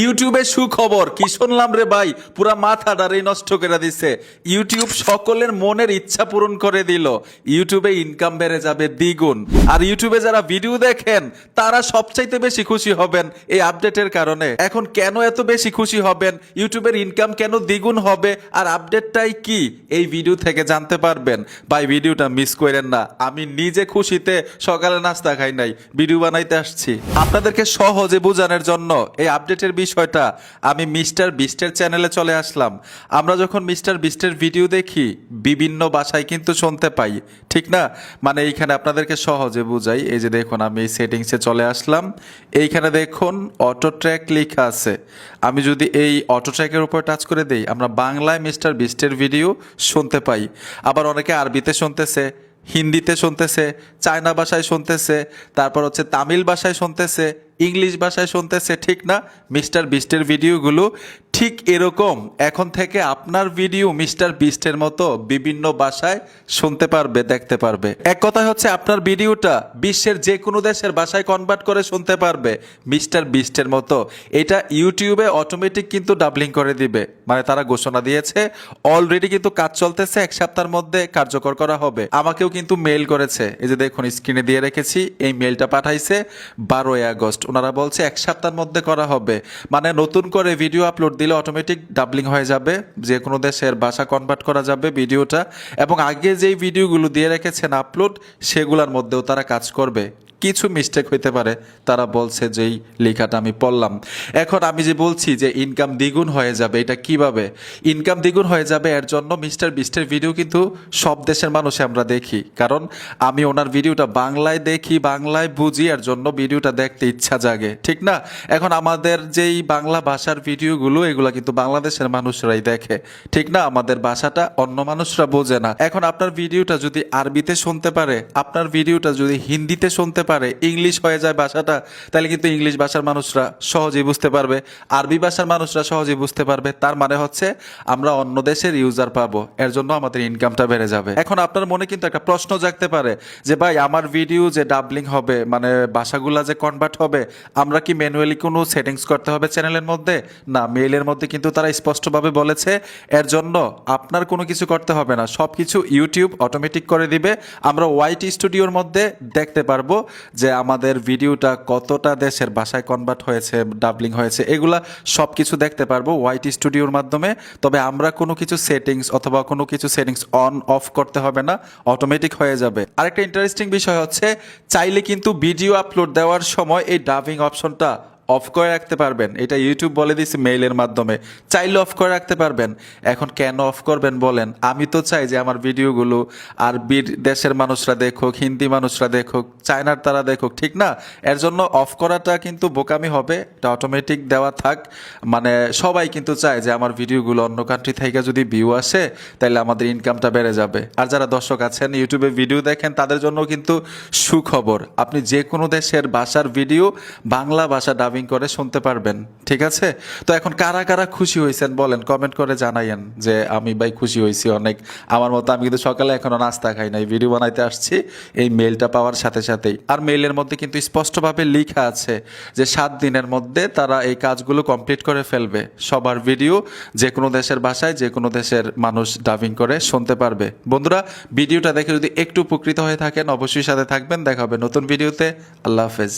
ইউটিউবে সুখবর কি শুনলাম রে ভাই, পুরা মাথাটারে নষ্ট করে দিছে। ইউটিউব সকলের মনের ইচ্ছা পূরণ করে দিল। ইউটিউবে ইনকাম বেড়ে যাবে দ্বিগুণ। আর ইউটিউবে যারা ভিডিও দেখেন তারা সবচাইতে বেশি খুশি হবেন এই আপডেটের কারণে। এখন কেন এত বেশি খুশি হবেন, ইউটিউবের ইনকাম কেন দ্বিগুণ হবে আর আপডেটটাই কি, এই ভিডিও থেকে জানতে পারবেন। ভাই ভিডিওটা মিস করেন না। আমি নিজে খুশিতে সকালে নাস্তা খাই নাই, ভিডিও বানাইতে আসছি আপনাদেরকে সহজে বোঝানোর জন্য। এই আপডেটের বিষয়টা আমি মিস্টার বিস্টের চ্যানেলে চলে আসলাম। আমরা যখন মিস্টার বিস্টের ভিডিও দেখি বিভিন্ন ভাষায় কিন্তু শুনতে পাই, ঠিক না? মানে এইখানে আপনাদেরকে সহজে বুঝাই। এই যে দেখুন, আমি এই সেটিংসে চলে আসলাম। এইখানে দেখুন অটো ট্র্যাক লেখা আছে। আমি যদি এই অটো ট্র্যাকের উপর টাচ করে দেই, আমরা বাংলায় মিস্টার বিস্টের ভিডিও শুনতে পাই। আবার অনেকে আরবিতে শুনতেছে, হিন্দিতে শুনতেছে, চায়না ভাষায় শুনতেছে, তারপর হচ্ছে তামিল ভাষায় শুনতেছে, ইংলিশ ভাষায় শুনতেছে, ঠিক না? মিস্টার বিস্টের ভিডিওগুলো ঠিক এরকম এখন থেকে আপনার ভিডিও মিস্টার বিস্টের মতো বিভিন্ন ভাষায় শুনতে পারবে, দেখতে পারবে। এক কথায় হচ্ছে আপনার ভিডিওটা বিশ্বের যে কোনো দেশের ভাষায় কনভার্ট করে শুনতে পারবে মিস্টার বিস্টের মতো। এটা ইউটিউবে অটোমেটিক কিন্তু ডাবলিং করে দিবে। মানে তারা ঘোষণা দিয়েছে, অলরেডি কিন্তু কাজ চলতেছে, 1 সপ্তাহের মধ্যে কার্যকর করা হবে। আমাকেও কিন্তু মেইল করেছে, এই যে দেখুন স্ক্রিনে দিয়ে রেখেছি, এই মেইলটা পাঠাইছে 12 আগস্ট। ওনারা বলছে 1 সপ্তাহের মধ্যে করা হবে। মানে নতুন করে ভিডিও আপলোড দিলে অটোমেটিক ডাবলিং হয়ে যাবে, যে কোনো দেশের ভাষা কনভার্ট করা যাবে ভিডিওটা। এবং আগে যেই ভিডিওগুলো দিয়ে রেখেছেন আপলোড, সেগুলোর মধ্যেও তারা কাজ করবে। কিছু মিস্টেক হইতে পারে, তারা বলছে যেই লেখাটা আমি পড়লাম। এখন আমি যে বলছি যে ইনকাম দ্বিগুণ হয়ে যাবে, এটা কিভাবে ইনকাম দ্বিগুণ হয়ে যাবে? এর জন্য মিস্টার বিস্টের ভিডিও কিন্তু সব দেশের মানুষে আমরা দেখি, কারণ আমি ওনার ভিডিওটা বাংলায় দেখি, বাংলায় বুঝি, এর জন্য ভিডিওটা দেখতে ইচ্ছা জাগে, ঠিক না? এখন আমাদের যেই বাংলা ভাষার ভিডিওগুলো, এগুলো কিন্তু বাংলাদেশের মানুষরাই দেখে, ঠিক না? আমাদের ভাষাটা অন্য মানুষরা বোঝে না। এখন আপনার ভিডিওটা যদি আরবিতে শুনতে পারে, আপনার ভিডিওটা যদি হিন্দিতে শুনতে পারে, ইংলিশ হয়ে যায় ভাষাটা, তাহলে কিন্তু ইংলিশ ভাষার মানুষরা সহজেই বুঝতে পারবে, আরবি ভাষার মানুষরা সহজেই বুঝতে পারবে। তার মানে হচ্ছে আমরা অন্য দেশের ইউজার পাবো, এর জন্য আমাদের ইনকামটা বেড়ে যাবে। এখন আপনার মনে কিন্তু একটা প্রশ্ন জাগতে পারে যে ভাই, আমার ভিডিও যে ডাবলিং হবে, মানে ভাষাগুলা যে কনভার্ট হবে, আমরা কি ম্যানুয়ালি কোনো সেটিংস করতে হবে চ্যানেলের মধ্যে? না, মেইলের মধ্যে কিন্তু তারা স্পষ্টভাবে বলেছে এর জন্য আপনার কোনো কিছু করতে হবে না, সব কিছু ইউটিউব অটোমেটিক করে দিবে। আমরা ওয়াইটি স্টুডিওর মধ্যে দেখতে পারবো যে আমাদের ভিডিওটা কতটা দেশের ভাষায় কনভার্ট হয়েছে, ডাবলিং হয়েছে, এগুলা সব কিছু দেখতে পারবো ওয়াইটি স্টুডিওর মাধ্যমে। তবে আমরা কোনো কিছু সেটিংস অথবা কোনো কিছু সেটিংস অন অফ করতে হবে না, অটোমেটিক হয়ে যাবে। আরেকটা ইন্টারেস্টিং বিষয় হচ্ছে, চাইলে কিন্তু ভিডিও আপলোড দেওয়ার সময় এই ডাবিং অপশনটা অফ করে রাখতে পারবেন। এটা ইউটিউব বলে দিচ্ছে মেইলের মাধ্যমে, চাইলে অফ করে রাখতে পারবেন। এখন কেন অফ করবেন বলেন? আমি তো চাই যে আমার ভিডিওগুলো আরবির দেশের মানুষরা দেখুক, হিন্দি মানুষরা দেখুক, চায়নার তারা দেখুক, ঠিক না? এর জন্য অফ করাটা কিন্তু বোকামি হবে, এটা অটোমেটিক দেওয়া থাক। মানে সবাই কিন্তু চায় যে আমার ভিডিওগুলো অন্য কান্ট্রি থেকে যদি ভিউ আসে, তাহলে আমাদের ইনকামটা বেড়ে যাবে। আর যারা দর্শক আছেন ইউটিউবে ভিডিও দেখেন, তাদের জন্য কিন্তু সুখবর, আপনি যে কোনো দেশের ভাষার ভিডিও বাংলা ভাষা ডাবিং করে শুনতে পারবেন, ঠিক আছে? তো এখন কারা কারা খুশি হয়েছেন বলেন, কমেন্ট করে জানাইয়েন যে আমি ভাই খুশি হয়েছি অনেক। আমার মতো আমি কিন্তু সকালে এখনো নাস্তা খাই নাই, ভিডিও বানাইতে আসছি এই মেইলটা পাওয়ার সাথে সাথেই। আর মেইলের মধ্যে কিন্তু স্পষ্টভাবে লেখা আছে যে 7 দিনের মধ্যে তারা এই কাজগুলো কমপ্লিট করে ফেলবে। সবার ভিডিও যে কোনো দেশের ভাষায় যে কোনো দেশের মানুষ ডাবিং করে শুনতে পারবে। বন্ধুরা, ভিডিওটা দেখে যদি একটু উপকৃত হয়ে থাকেন, অবশ্যই সাথে থাকবেন। দেখা হবে নতুন ভিডিওতে। আল্লাহ হাফেজ।